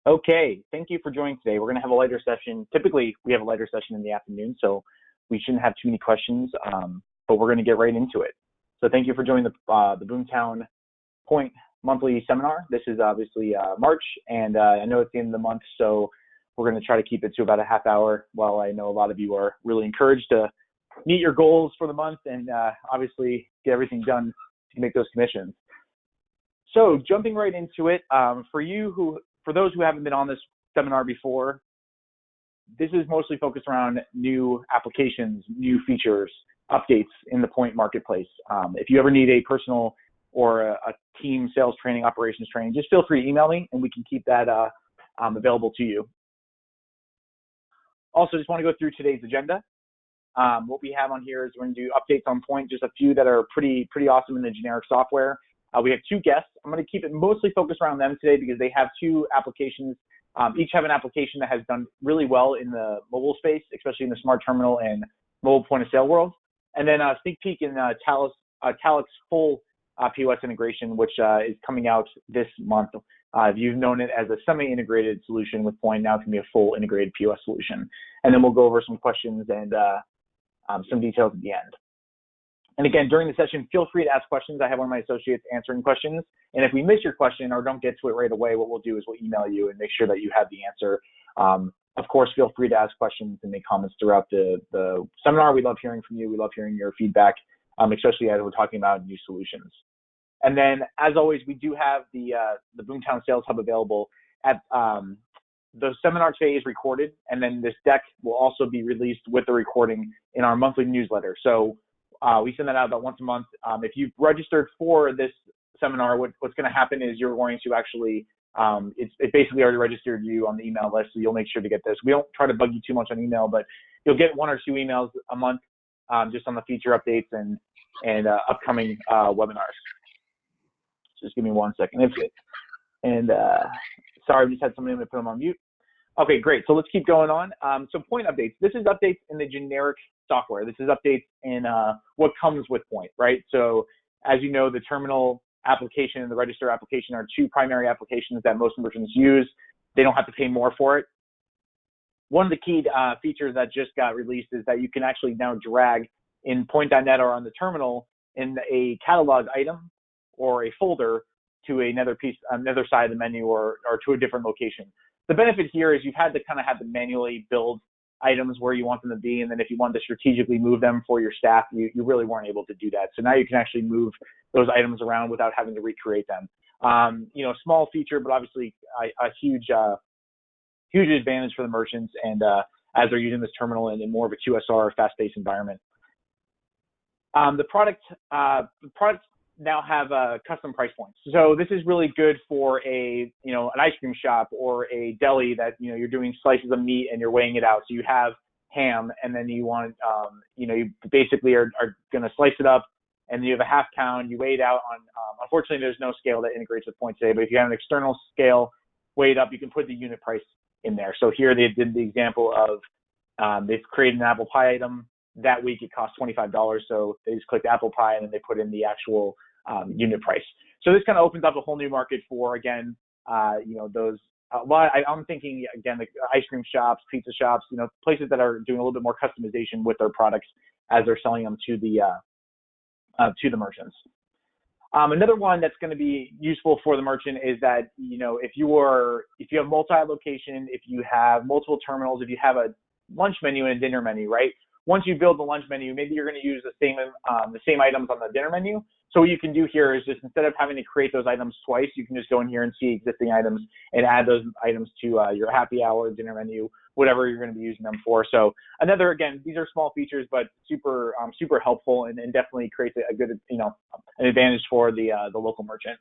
Okay, thank you for joining today. We're going to have a lighter session. Typically, we have a lighter session in the afternoon, so we shouldn't have too many questions, but we're going to get right into it. So thank you for joining the Boomtown Poynt monthly seminar. This is obviously March, and I know it's the end of the month, so we're going to try to keep it to about a half hour, while I know a lot of you are really encouraged to meet your goals for the month and obviously get everything done to make those commissions. So jumping right into it, for those who haven't been on this seminar before, this is mostly focused around new applications, new features, updates in the Poynt marketplace. If you ever need a personal or a team sales training, operations training, just feel free to email me and we can keep that available to you. Also, just want to go through today's agenda. What we have on here is we're going to do updates on Poynt, just a few that are pretty awesome in the generic software. We have two guests. I'm going to keep it mostly focused around them today because they have two applications. Each have an application that has done really well in the mobile space, especially in the smart terminal and mobile point of sale world. And then a sneak peek in talech's full POS integration, which is coming out this month. You've known it as a semi-integrated solution with Poynt. Now it's going to be a full integrated POS solution. And then we'll go over some questions and some details at the end. And again, during the session, feel free to ask questions. I have one of my associates answering questions. And if we miss your question or don't get to it right away, what we'll do is we'll email you and make sure that you have the answer. Of course, feel free to ask questions and make comments throughout the seminar. We love hearing from you. We love hearing your feedback, especially as we're talking about new solutions. And then, as always, we do have the Boomtown Sales Hub available. The seminar today is recorded, and then this deck will also be released with the recording in our monthly newsletter. So we send that out about once a month. If you've registered for this seminar, what's going to happen is you're going to actually, it basically already registered you on the email list, so you'll make sure to get this. We don't try to bug you too much on email, but you'll get 1 or 2 emails a month just on the feature updates and upcoming webinars. So just give me 1 second. Sorry, we just had somebody, I'm going to put them on mute. Okay, great. So let's keep going on. So Poynt updates. This is updates in the generic software. This is updates in what comes with Poynt, right? So as you know, the terminal application and the register application are two primary applications that most merchants use. They don't have to pay more for it. One of the key features that just got released is that you can actually now drag in Poynt.net or on the terminal in a catalog item or a folder to another side of the menu or to a different location. The benefit here is you've had to kind of have to manually build items where you want them to be, and then if you wanted to strategically move them for your staff, you really weren't able to do that. So now you can actually move those items around without having to recreate them. Small feature, but obviously a huge advantage for the merchants and as they're using this terminal in more of a QSR fast-paced environment. The products now have custom price points. So this is really good for an ice cream shop or a deli that, you're doing slices of meat and you're weighing it out. So you have ham and then you want, you basically are going to slice it up and you have a half pound, you weigh it out on, unfortunately there's no scale that integrates with Poynt today, but if you have an external scale, weigh it up, you can put the unit price in there. So here they did the example of, they've created an apple pie item. That week it cost $25. So they just clicked apple pie and then they put in the actual unit price. So this kind of opens up a whole new market for, again, I'm thinking, again, the ice cream shops, pizza shops, places that are doing a little bit more customization with their products as they're selling them to the merchants. Another one that's going to be useful for the merchant is that, if you have multi-location, if you have multiple terminals, if you have a lunch menu and a dinner menu, right? Once you build the lunch menu, maybe you're going to use the same items on the dinner menu. So what you can do here is just, instead of having to create those items twice, you can just go in here and see existing items and add those items to your happy hour, dinner menu, whatever you're going to be using them for. So again, these are small features, but super helpful and definitely creates a good, an advantage for the local merchant.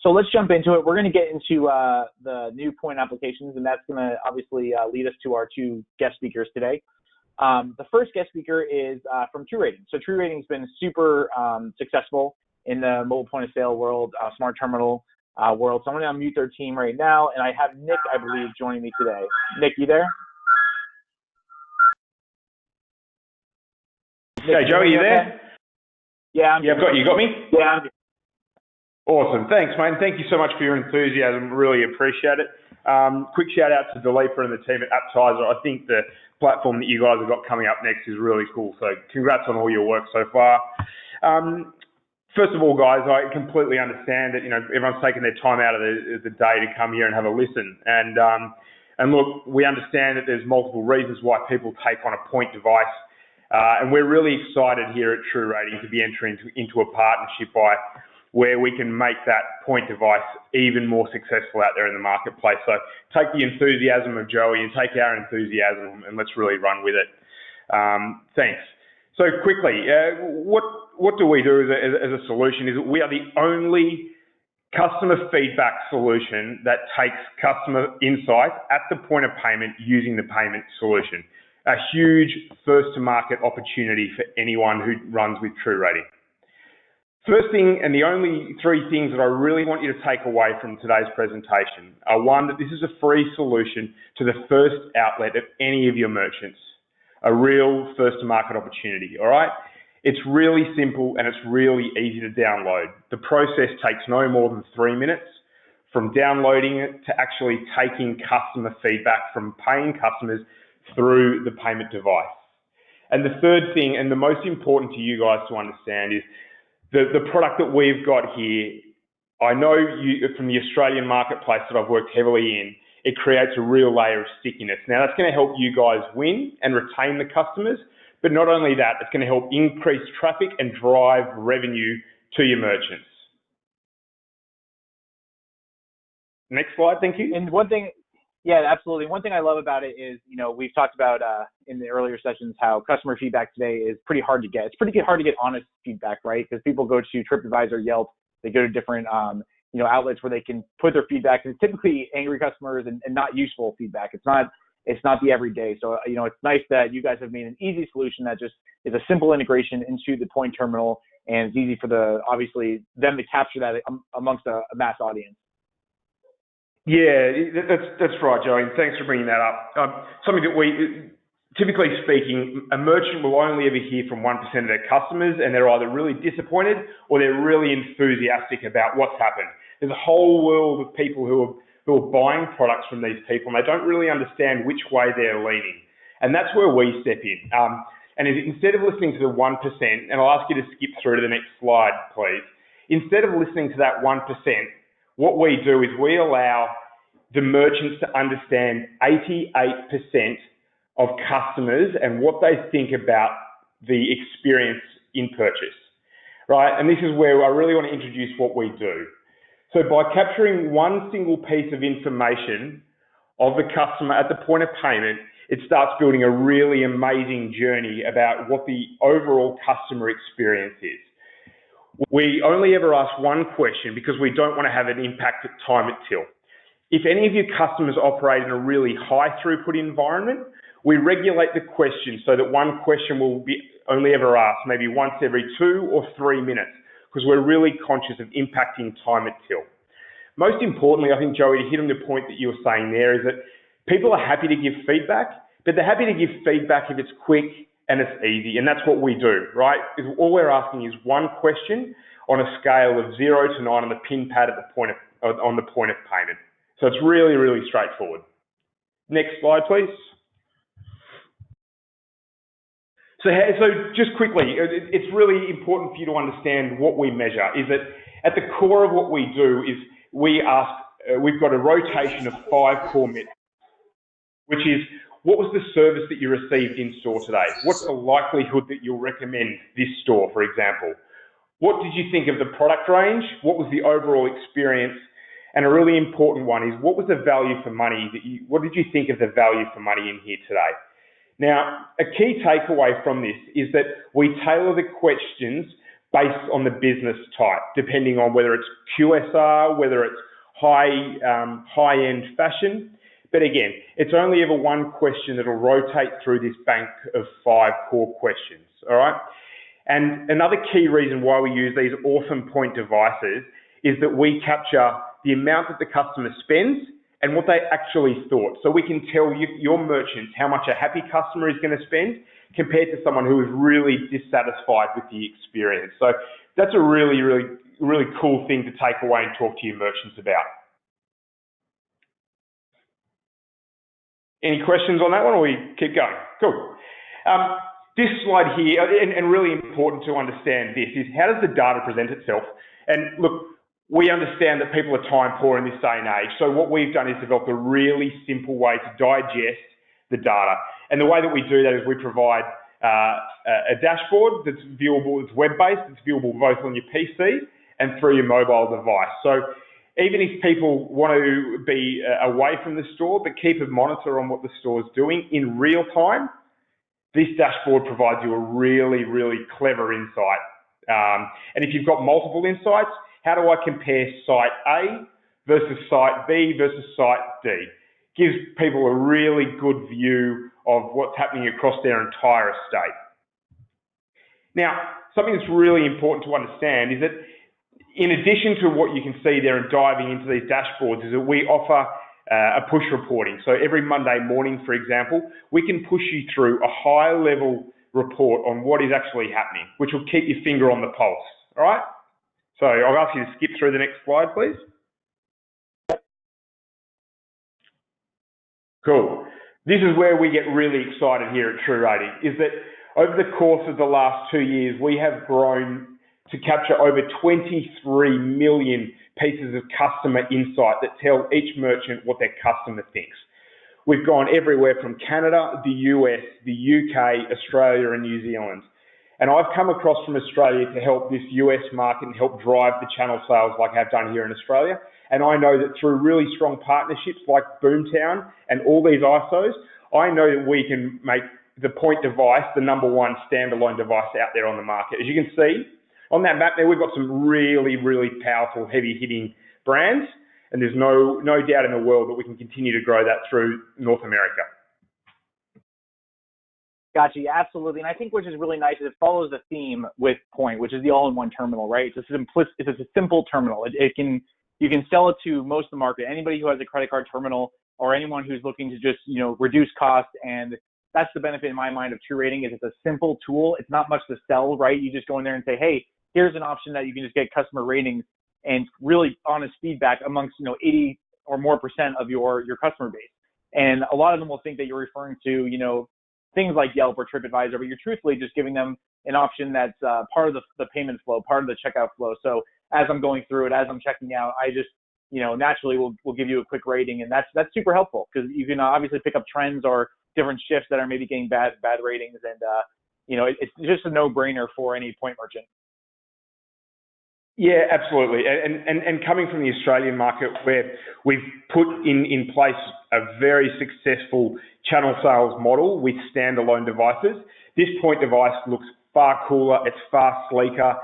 So let's jump into it. We're going to get into the new Poynt applications, and that's going to obviously lead us to our two guest speakers today. The first guest speaker is from TruRating. So TruRating has been super successful in the mobile point of sale world, smart terminal world. So I'm going to unmute their team right now, and I have Nick, I believe, joining me today. Nick, you there? Hey, Joe, are you there? Yeah. Yeah, I've got you. Got me? Yeah. Awesome. Thanks, mate. And thank you so much for your enthusiasm. Really appreciate it. Quick shout out to Delepa and the team at Apptizer. I think the platform that you guys have got coming up next is really cool. So congrats on all your work so far. First of all, guys, I completely understand that, you know, everyone's taking their time out of the day to come here and have a listen. And look, we understand that there's multiple reasons why people take on a Poynt device. And we're really excited here at TruRating to be entering into a partnership where we can make that Poynt device even more successful out there in the marketplace. So take the enthusiasm of Joey and take our enthusiasm and let's really run with it. Thanks. So quickly, what do we do as a solution is we are the only customer feedback solution that takes customer insights at the point of payment using the payment solution. A huge first to market opportunity for anyone who runs with TruRating. First thing, and the only three things that I really want you to take away from today's presentation are: one, that this is a free solution to the first outlet of any of your merchants. A real first to market opportunity, all right? It's really simple and it's really easy to download. The process takes no more than 3 minutes from downloading it to actually taking customer feedback from paying customers through the payment device. And the third thing, and the most important to you guys to understand, is the product that we've got here. I know from the Australian marketplace that I've worked heavily in, it creates a real layer of stickiness. Now that's going to help you guys win and retain the customers, but not only that, it's going to help increase traffic and drive revenue to your merchants. Next slide, thank you. And one thing, yeah, absolutely. One thing I love about it is, you know, we've talked about in the earlier sessions how customer feedback today is pretty hard to get. It's pretty hard to get honest feedback, right? Because people go to TripAdvisor, Yelp, they go to different you know, outlets where they can put their feedback, and it's typically angry customers and not useful feedback. It's not the everyday. So, you know, it's nice that you guys have made an easy solution that just is a simple integration into the Poynt terminal, and it's easy for obviously them to capture that amongst a mass audience. Yeah, that's right, Joey. Thanks for bringing that up. Something that typically speaking, a merchant will only ever hear from 1% of their customers, and they're either really disappointed or they're really enthusiastic about what's happened. There's a whole world of people who are buying products from these people, and they don't really understand which way they're leaning. And that's where we step in. And instead of listening to the 1%, and I'll ask you to skip through to the next slide, please. Instead of listening to that 1%, what we do is we allow the merchants to understand 88% of customers and what they think about the experience in purchase, right? And this is where I really want to introduce what we do. So by capturing one single piece of information of the customer at the point of payment, it starts building a really amazing journey about what the overall customer experience is. We only ever ask one question because we don't want to have an impact at time at till. If any of your customers operate in a really high throughput environment, we regulate the question so that one question will be only ever asked maybe once every 2 or 3 minutes, because we're really conscious of impacting time at till. Most importantly, I think, Joey, to hit on the point that you were saying there, is that people are happy to give feedback, but they're happy to give feedback if it's quick and it's easy, and that's what we do, right? All we're asking is one question on a scale of 0 to 9 on the pin pad at the point of payment. So it's really, really straightforward. Next slide, please. So just quickly, it's really important for you to understand what we measure. Is that at the core of what we do is we've got a rotation of 5 core metrics, which is: what was the service that you received in store today? What's the likelihood that you'll recommend this store, for example? What did you think of the product range? What was the overall experience? And a really important one is: what was the value for money what did you think of the value for money in here today? Now, a key takeaway from this is that we tailor the questions based on the business type, depending on whether it's QSR, whether it's high-end fashion. But again, it's only ever one question that will rotate through this bank of 5 core questions, all right? And another key reason why we use these awesome Poynt devices is that we capture the amount that the customer spends and what they actually thought. So we can tell your merchants how much a happy customer is going to spend compared to someone who is really dissatisfied with the experience. So that's a really, really really cool thing to take away and talk to your merchants about. Any questions on that one, or we keep going? Cool. This slide here, and really important to understand this, is how does the data present itself? And look, we understand that people are time poor in this day and age, so what we've done is develop a really simple way to digest the data. And the way that we do that is we provide a dashboard that's viewable, it's web-based, it's viewable both on your PC and through your mobile device. So even if people want to be away from the store, but keep a monitor on what the store is doing in real time, this dashboard provides you a really, really clever insight. And if you've got multiple insights, how do I compare site A versus site B versus site D? Gives people a really good view of what's happening across their entire estate. Now, something that's really important to understand is that in addition to what you can see there and diving into these dashboards, is that we offer a push reporting. So every Monday morning, for example, we can push you through a high-level report on what is actually happening, which will keep your finger on the pulse, all right? So I'll ask you to skip through the next slide, please. Cool. This is where we get really excited here at TruRating, is that over the course of the last 2 years, we have grown to capture over 23 million pieces of customer insight that tell each merchant what their customer thinks. We've gone everywhere from Canada, the US, the UK, Australia and New Zealand. And I've come across from Australia to help this US market and help drive the channel sales like I've done here in Australia. And I know that through really strong partnerships like Boomtown and all these ISOs, I know that we can make the Poynt device the #1 standalone device out there on the market. As you can see, on that map there, we've got some really, really powerful, heavy-hitting brands, and there's no doubt in the world that we can continue to grow that through North America. Gotcha, yeah, absolutely. And I think which is really nice is it follows the theme with Poynt, which is the all-in-one terminal, right? It's a simple terminal. You can sell it to most of the market, anybody who has a credit card terminal or anyone who's looking to just, reduce cost. And that's the benefit in my mind of TruRating, is it's a simple tool. It's not much to sell, right? You just go in there and say, hey, here's an option that you can just get customer ratings and really honest feedback amongst 80 or more % of your customer base. And a lot of them will think that you're referring to things like Yelp or TripAdvisor, but you're truthfully just giving them an option that's part of the payment flow, part of the checkout flow. So as I'm going through it, as I'm checking out, I just naturally will give you a quick rating, and that's super helpful because you can obviously pick up trends or different shifts that are maybe getting bad ratings, and it's just a no-brainer for any Poynt merchant. Yeah, absolutely. And coming from the Australian market, where we've put in place a very successful channel sales model with standalone devices, this Poynt device looks far cooler, it's far sleeker,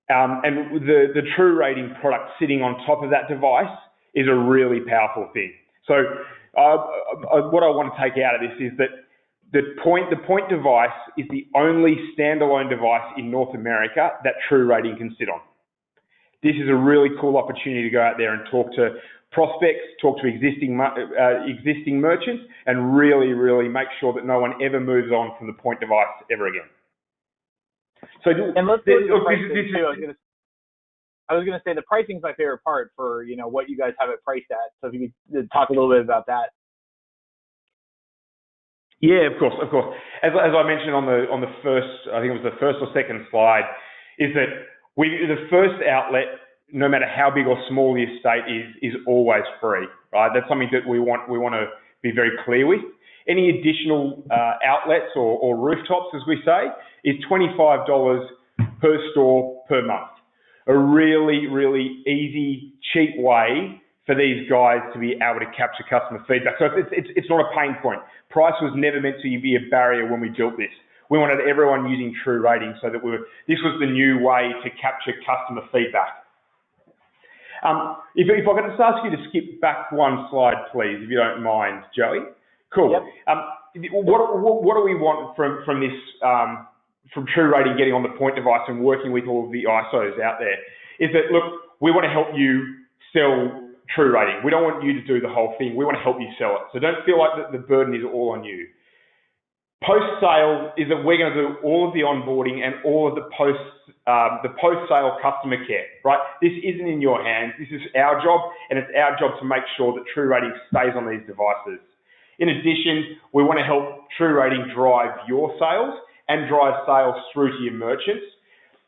and the TruRating product sitting on top of that device is a really powerful thing. So what I want to take out of this is that the Poynt device is the only standalone device in North America that TruRating can sit on. This is a really cool opportunity to go out there and talk to prospects, talk to existing merchants, and really, really make sure that no one ever moves on from the Poynt device ever again. So, and let's go to the pricing too. I was going to say the pricing is my favorite part for what you guys have it priced at. So if you could talk a little bit about that. Yeah, of course. As I mentioned on the first, I think it was the first or second slide, is that the first outlet, no matter how big or small the estate is always free, right? That's something that we want to be very clear with. Any additional outlets or rooftops, as we say, is $25 per store per month. A really, really easy, cheap way for these guys to be able to capture customer feedback. So it's not a pain point. Price was never meant to be a barrier when we built this. We wanted everyone using TruRating so that this was the new way to capture customer feedback. If I could just ask you to skip back one slide, please, if you don't mind, Joey. Cool. Yep. What do we want from this, from TruRating getting on the Poynt device and working with all of the ISOs out there? Is that, look, we want to help you sell TruRating. We don't want you to do the whole thing. We want to help you sell it. So don't feel like the burden is all on you. Post-sale is that we're going to do all of the onboarding and all of the post-sale customer care, right? This isn't in your hands. This is our job, and it's our job to make sure that TruRating stays on these devices. In addition, we want to help TruRating drive your sales and drive sales through to your merchants.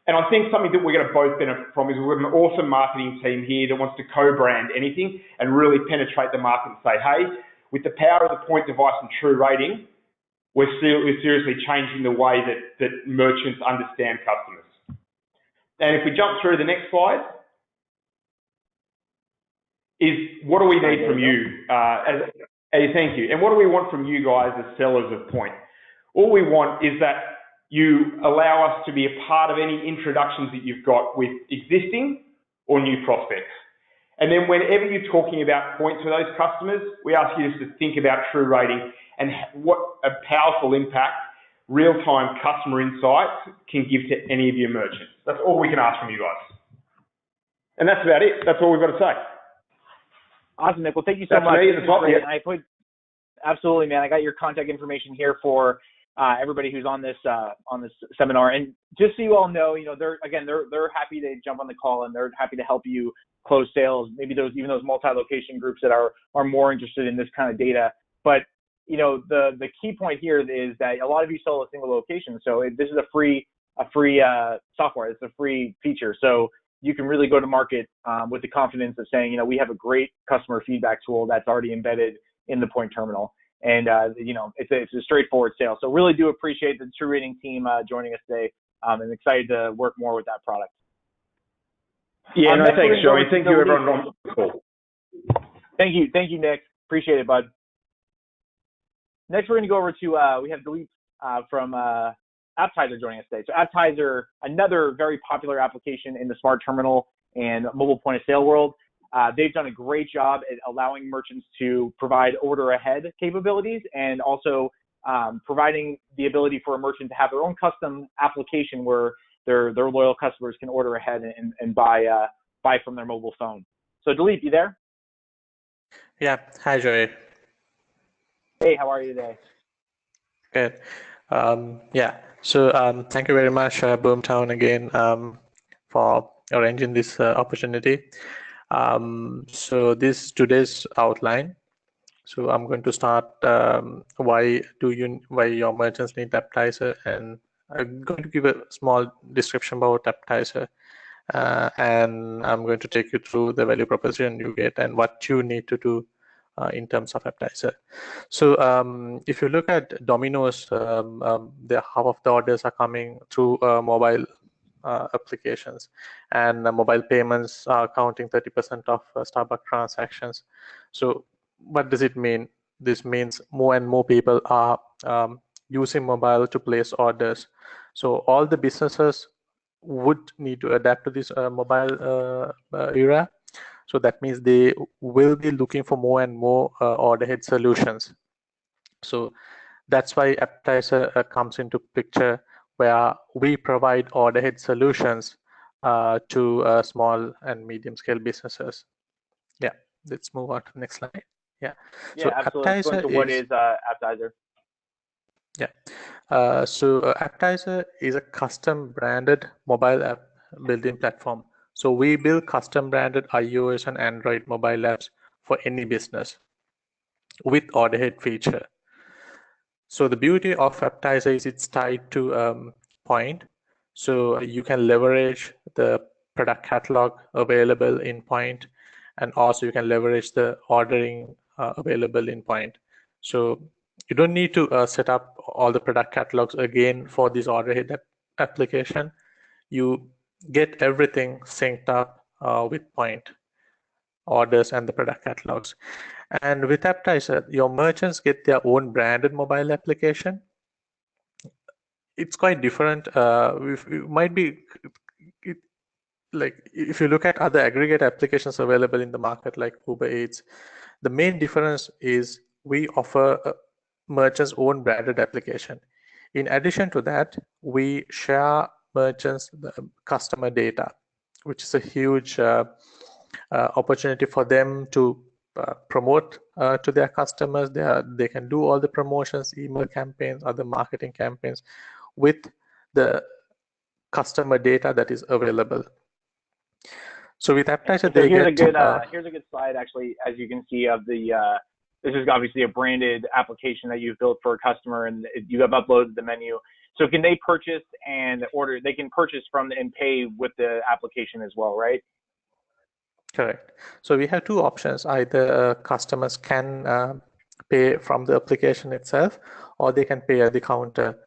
And I think something that we're going to both benefit from is we've got an awesome marketing team here that wants to co-brand anything and really penetrate the market and say, hey, with the power of the Poynt device and TruRating, we're seriously changing the way that merchants understand customers. And if we jump through the next slide, is what do we need from you? Thank you. And what do we want from you guys as sellers of Poynt? All we want is that you allow us to be a part of any introductions that you've got with existing or new prospects. And then whenever you're talking about Poynt to those customers, we ask you just to think about TruRating and what a powerful impact real-time customer insights can give to any of your merchants. That's all we can ask from you guys. And that's about it. That's all we've got to say. Awesome, Nick. Well, thank you so much. Absolutely, man. I got your contact information here for everybody who's on this seminar. And just so you all know, they're happy to jump on the call and they're happy to help you close sales. Maybe those multi-location groups that are more interested in this kind of data. But the key point here is that a lot of you sell a single location. So this is a free software. It's a free feature. So you can really go to market with the confidence of saying, we have a great customer feedback tool that's already embedded in the Poynt terminal. And, it's a straightforward sale. So really do appreciate the TruRating team joining us today. And excited to work more with that product. Yeah, thanks, Joey. Thank you, everyone on the call. Thank you, Nick. Appreciate it, bud. Next, we're going to go over to, we have Dilip from Apptizer joining us today. So Apptizer, another very popular application in the smart terminal and mobile point of sale world. They've done a great job at allowing merchants to provide order ahead capabilities and also providing the ability for a merchant to have their own custom application where their loyal customers can order ahead and buy from their mobile phone. So Dilip, you there? Yeah. Hi, Joey. Hey, how are you today? Good. Yeah. So thank you very much, Boomtown, again, for arranging this opportunity. So this is today's outline. So I'm going to start why your merchants need Apptizer, and I'm going to give a small description about Apptizer, and I'm going to take you through the value proposition you get and what you need to do in terms of Apptizer. So if you look at Domino's, half of the orders are coming through mobile applications, and mobile payments are counting 30% of Starbucks transactions. So what does it mean? This means more and more people are using mobile to place orders. So all the businesses would need to adapt to this mobile era. So that means they will be looking for more and more order ahead solutions. So that's why Apptizer comes into picture, where we provide order ahead solutions to small and medium scale businesses. Yeah, let's move on to the next slide. Yeah, so absolutely. What is Apptizer? Yeah, so Apptizer is a custom branded mobile app building platform. So we build custom branded iOS and Android mobile apps for any business with order ahead feature. So the beauty of Apptizer is it's tied to Poynt. So you can leverage the product catalog available in Poynt, and also you can leverage the ordering available in Poynt. So you don't need to set up all the product catalogs again for this order ahead application. You get everything synced up with Poynt orders and the product catalogs. And with Apptizer, your merchants get their own branded mobile application. It's quite different. It might be like if you look at other aggregate applications available in the market like Uber Eats, the main difference is we offer a merchant's own branded application. In addition to that, we share merchants the customer data, which is a huge opportunity for them to promote to their customers. They can do all the promotions, email campaigns, other marketing campaigns with the customer data that is available. So with Apptizer, so here's a good slide actually, as you can see, of the this is obviously a branded application that you've built for a customer, and you have uploaded the menu. So can they purchase and order? They can purchase from and pay with the application as well, right? Correct. So we have two options. Either customers can pay from the application itself, or they can pay at the counter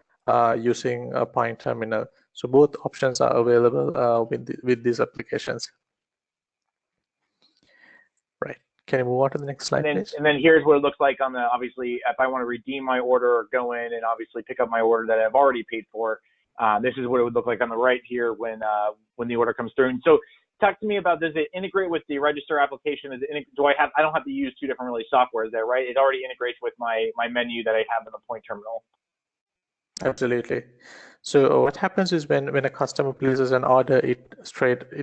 using a Poynt terminal. So both options are available with these applications. Right. Can you move on to the next slide, please? And then here's what it looks like on the, obviously, if I want to redeem my order or go in and obviously pick up my order that I've already paid for, this is what it would look like on the right here when the order comes through. And so talk to me about, does it integrate with the register application? I don't have to use two different really softwares there, right? It already integrates with my menu that I have in the Poynt terminal. Absolutely. So what happens is when a customer places an order, it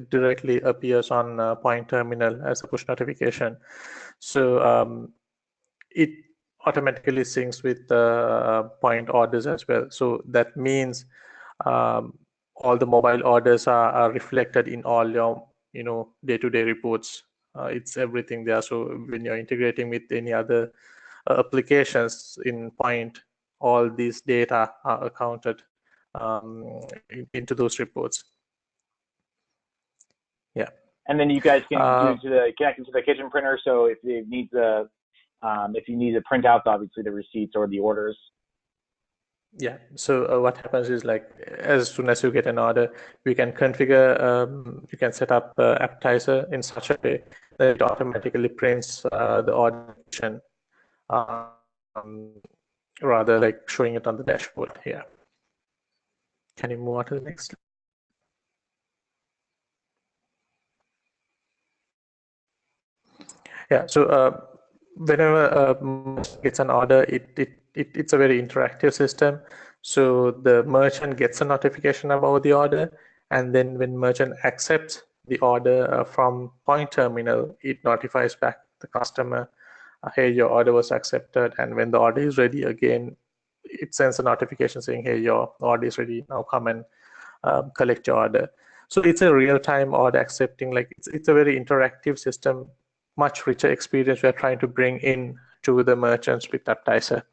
directly appears on Poynt terminal as a push notification. So it automatically syncs with Poynt orders as well. So that means all the mobile orders are reflected in all your day-to-day reports. It's everything there. So when you're integrating with any other applications in Poynt, all these data are accounted into those reports. Yeah. And then you guys can connect into the kitchen printer. So if you need to print out obviously the receipts or the orders. Yeah. So what happens is, like, as soon as you get an order, we can configure. You can set up Apptizer in such a way that it automatically prints the order, rather like showing it on the dashboard here. Can you move on to the next? Yeah. So whenever gets an order, it's a very interactive system. So the merchant gets a notification about the order, and then when merchant accepts the order from Poynt terminal, it notifies back the customer, hey, your order was accepted. And when the order is ready again, it sends a notification saying, hey, your order is ready, now come and collect your order. So it's a real-time order accepting. Like, it's a very interactive system, much richer experience we are trying to bring in to the merchants with Apptizer.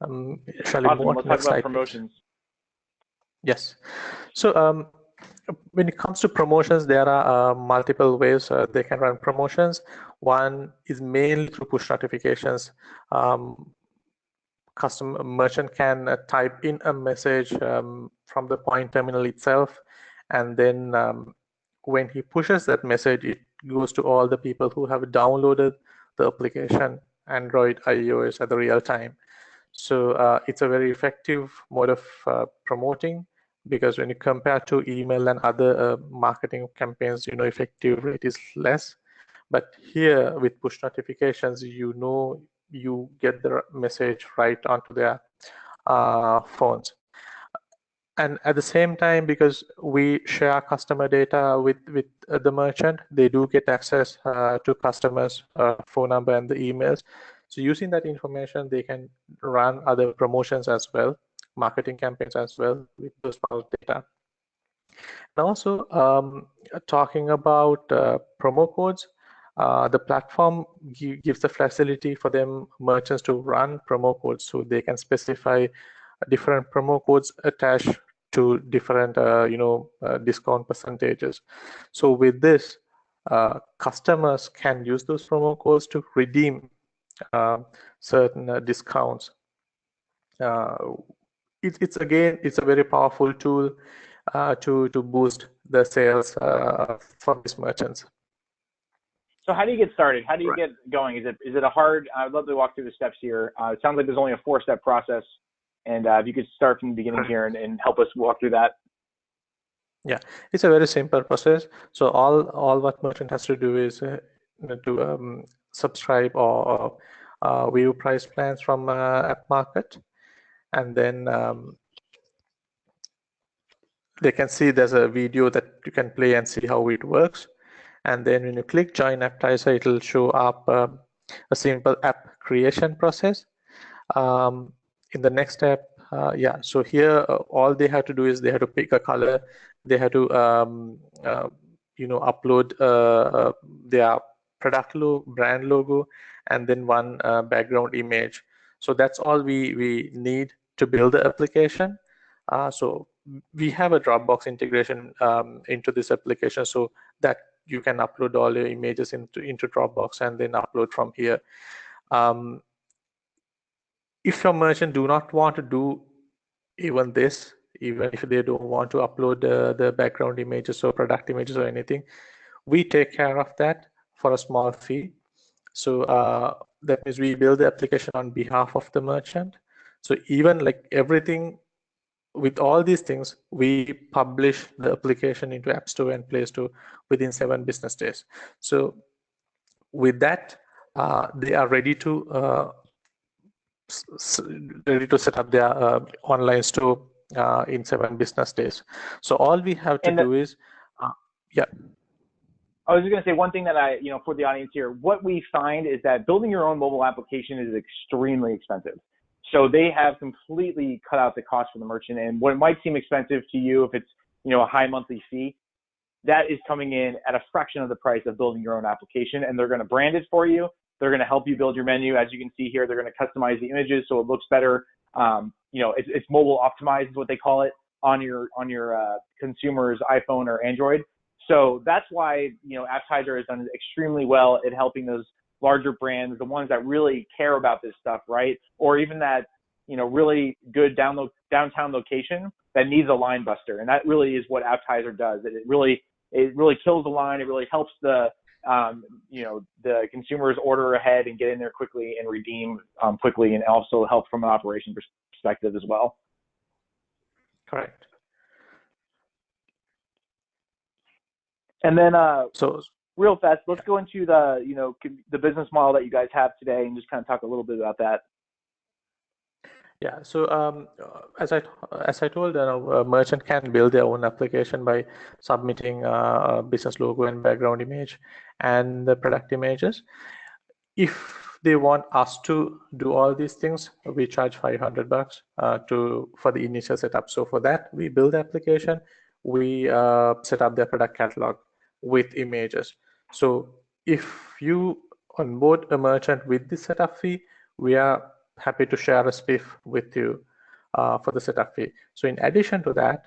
Shall we move on to the next slide, promotions? Please? Yes. So when it comes to promotions, there are multiple ways they can run promotions. One is mainly through push notifications. Merchant can type in a message from the Poynt terminal itself, and then when he pushes that message, it goes to all the people who have downloaded the application, Android, iOS, at the real time. So it's a very effective mode of promoting, because when you compare to email and other marketing campaigns, effective rate is less. But here with push notifications, you get the message right onto their phones. And at the same time, because we share customer data with the merchant, they do get access to customers' phone number and the emails. So using that information, they can run other promotions as well, marketing campaigns as well with those data. And also talking about promo codes, the platform gives the facility for them merchants to run promo codes, so they can specify different promo codes attached to different discount percentages. So with this, customers can use those promo codes to redeem certain discounts. It's a very powerful tool to boost the sales for these merchants. So how do you get started? How do you get going? Is it a hard? I'd love to walk through the steps here. It sounds like there's only a 4-step process, and if you could start from the beginning here and help us walk through that. Yeah, it's a very simple process. So all what merchant has to do is to subscribe or view price plans from App Market, and then they can see there's a video that you can play and see how it works. And then when you click Join Apptizer, it will show up a simple app creation process. In the next step, so here all they have to do is they have to pick a color, they have to upload their product brand logo, and then one background image. So that's all we need to build the application. So we have a Dropbox integration into this application, so that you can upload all your images into Dropbox and then upload from here. If your merchant do not want to do even this, even if they don't want to upload the background images or product images or anything, we take care of that for a small fee. So that means we build the application on behalf of the merchant. So even like everything, with all these things, we publish the application into App Store and Play Store within 7 business days. So with that, they are ready to set up their online store in 7 business days. So all we have to do is, yeah. I was just going to say one thing that for the audience here, what we find is that building your own mobile application is extremely expensive. So they have completely cut out the cost for the merchant. And what might seem expensive to you, if it's, a high monthly fee, that is coming in at a fraction of the price of building your own application. And they're going to brand it for you. They're going to help you build your menu. As you can see here, they're going to customize the images so it looks better. It's mobile optimized is what they call it on your consumer's iPhone or Android. So that's why, Apptizer has done extremely well at helping those larger brands, the ones that really care about this stuff, right? Or even that, really good downtown location that needs a line buster. And that really is what Apptizer does. It really kills the line. It really helps the consumers order ahead and get in there quickly and redeem quickly, and also help from an operation perspective as well. Correct. And then, so real fast, let's go into the business model that you guys have today, and just kind of talk a little bit about that. Yeah. So as I told, a merchant can build their own application by submitting a business logo and background image and the product images. If they want us to do all these things, we charge $500 for the initial setup. So for that, we build the application, we set up their product catalog with images. So if you onboard a merchant with the setup fee, we are happy to share a spiff with you for the setup fee. So in addition to that,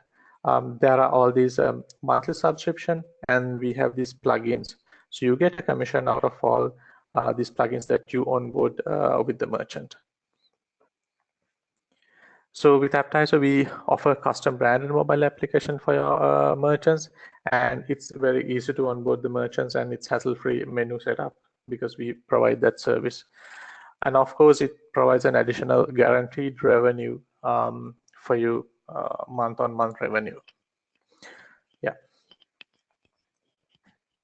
there are all these monthly subscription, and we have these plugins. So you get a commission out of all these plugins that you onboard with the merchant. So with Apptizer, we offer custom branded mobile application for your merchants, and it's very easy to onboard the merchants, and it's hassle-free menu setup because we provide that service. And of course, it provides an additional guaranteed revenue for you, month-on-month revenue. Yeah.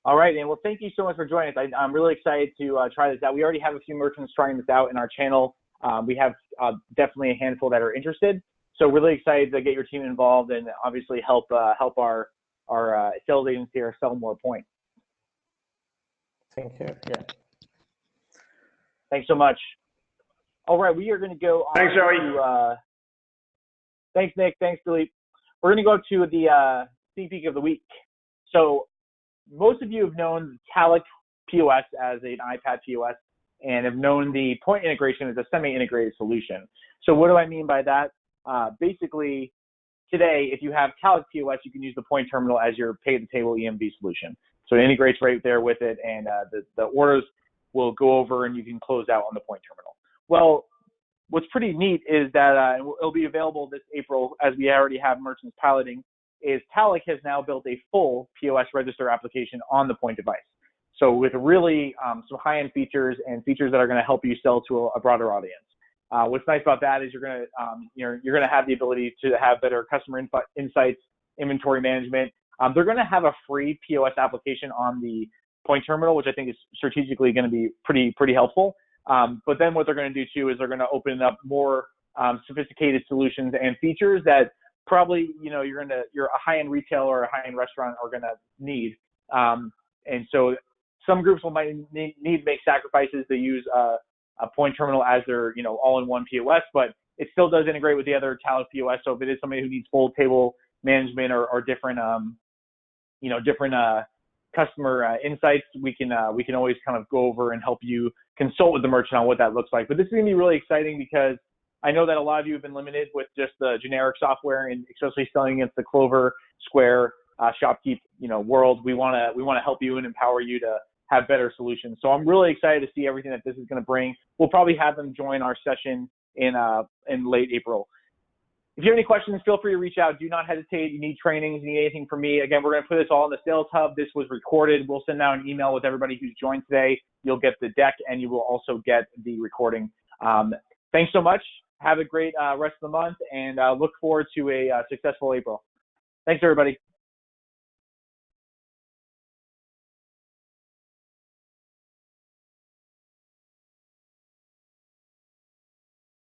All right, and well, thank you so much for joining us. I'm really excited to try this out. We already have a few merchants trying this out in our channel. We have definitely a handful that are interested. So really excited to get your team involved and obviously help our sales agency here sell more points. Thank you. Yeah. Thanks so much. All right, we are going to go on. Thanks, Joey. Thanks, Nick. Thanks, Philippe. We're going to go to the sneak peek of the week. So most of you have known talech POS as an iPad POS and have known the Poynt integration as a semi-integrated solution. So what do I mean by that? Basically, today, if you have talech POS, you can use the Poynt terminal as your pay-at-the-table EMV solution. So it integrates right there with it, and the orders will go over and you can close out on the Poynt terminal. Well, what's pretty neat is that it'll be available this April, as we already have merchants piloting, is talech has now built a full POS register application on the Poynt device. So with really some high-end features and features that are going to help you sell to a broader audience. What's nice about that is you're going to have the ability to have better customer insights, inventory management. They're going to have a free POS application on the Poynt terminal, which I think is strategically going to be pretty helpful. But then what they're going to do too is they're going to open up more sophisticated solutions and features that probably you're a high-end retailer or a high-end restaurant are going to need. And so some groups might need to make sacrifices to use a Poynt terminal as their, all-in-one POS, but it still does integrate with the other talech POS. So if it is somebody who needs full table management or different, different customer insights, we can always kind of go over and help you consult with the merchant on what that looks like. But this is going to be really exciting because I know that a lot of you have been limited with just the generic software, and especially selling against the Clover, Square, Shopkeep, world. We want to help you and empower you to have better solutions. So I'm really excited to see everything that this is going to bring. We'll probably have them join our session in late April. If you have any questions, feel free to reach out. Do not hesitate. You need trainings, you need anything from me. Again, we're going to put this all in the Sales Hub. This was recorded. We'll send out an email with everybody who's joined today. You'll get the deck, and you will also get the recording. Thanks so much. Have a great rest of the month, and look forward to a successful April. Thanks, everybody.